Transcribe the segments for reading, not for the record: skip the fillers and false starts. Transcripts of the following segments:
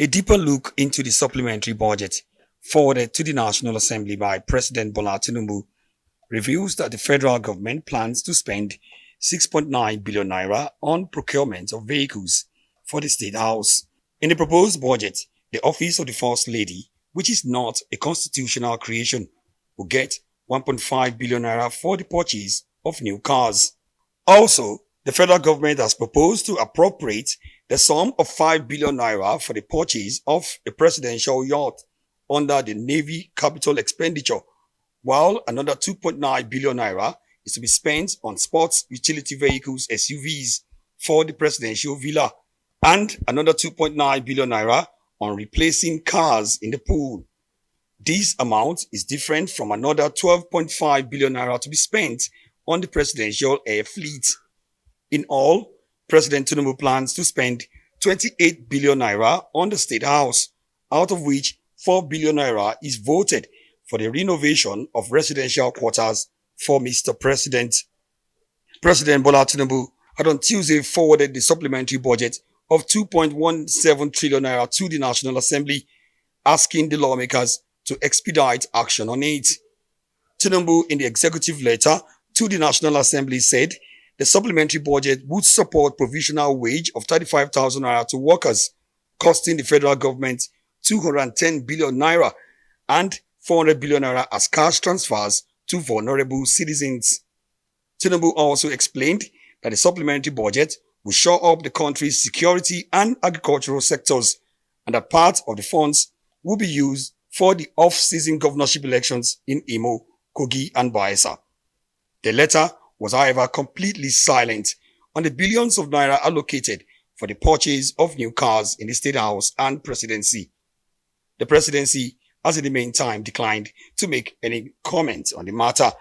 A deeper look into the supplementary budget forwarded to the National Assembly by President Bola TINUBU reveals that the federal government plans to spend 6.9 billion naira on procurement of vehicles for the State House. In the proposed budget, the Office of the First Lady, which is not a constitutional creation, will get 1.5 billion naira for the purchase of new cars. Also, the federal government has proposed to appropriate the sum of 5 billion naira for the purchase of a presidential yacht under the Navy capital expenditure, while another 2.9 billion naira is to be spent on sports utility vehicles SUVs for the presidential villa, and another 2.9 billion naira on replacing cars in the pool. This amount is different from another 12.5 billion naira to be spent on the presidential air fleet. In all, President TINUBU plans to spend 28 billion naira on the State House, out of which 4 billion naira is voted for the renovation of residential quarters for Mr. President. President Bola TINUBU had on Tuesday forwarded the supplementary budget of 2.17 trillion naira to the National Assembly, asking the lawmakers to expedite action on it. TINUBU, in the executive letter to the National Assembly, said the supplementary budget would support provisional wage of 35,000 naira to workers, costing the federal government 210 billion naira and 400 billion naira as cash transfers to vulnerable citizens. TINUBU also explained that the supplementary budget will shore up the country's security and agricultural sectors, and that part of the funds will be used for the off-season governorship elections in Imo, Kogi and Bayelsa. The letter was, however, completely silent on the billions of naira allocated for the purchase of new cars in the State House and Presidency. The Presidency has in the meantime declined to make any comment on the matter.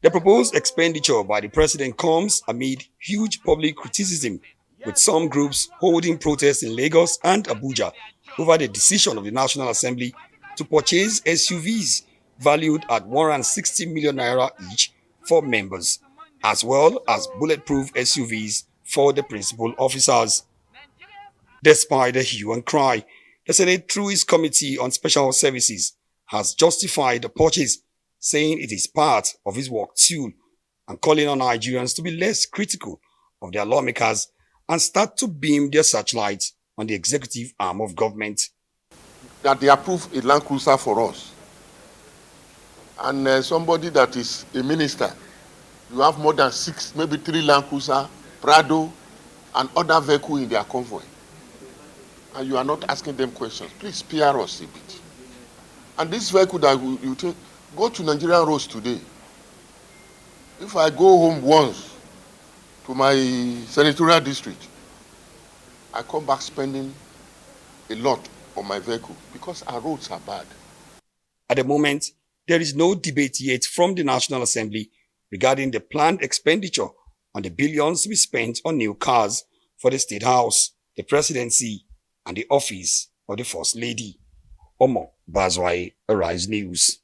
The proposed expenditure by the President comes amid huge public criticism, with some groups holding protests in Lagos and Abuja over the decision of the National Assembly to purchase SUVs valued at 160 million naira each for members, as well as bulletproof SUVs for the principal officers. Despite the hue and cry, the Senate, through its Committee on Special Services, has justified the purchase, saying it is part of its work tool, and calling on Nigerians to be less critical of their lawmakers and start to beam their searchlights on the executive arm of government. That they approve a Land Cruiser for us, and somebody that is a minister, you have more than 6, maybe 3 Land Cruiser, Prado, and other vehicles in their convoy, and you are not asking them questions. Please spare us a bit. And this vehicle that you take, go to Nigerian roads today. If I go home once to my senatorial district, I come back spending a lot on my vehicle because our roads are bad. At the moment, there is no debate yet from the National Assembly regarding the planned expenditure on the billions to be spent on new cars for the State House, the Presidency, and the Office of the First Lady. Omo Bazwai, Arise News.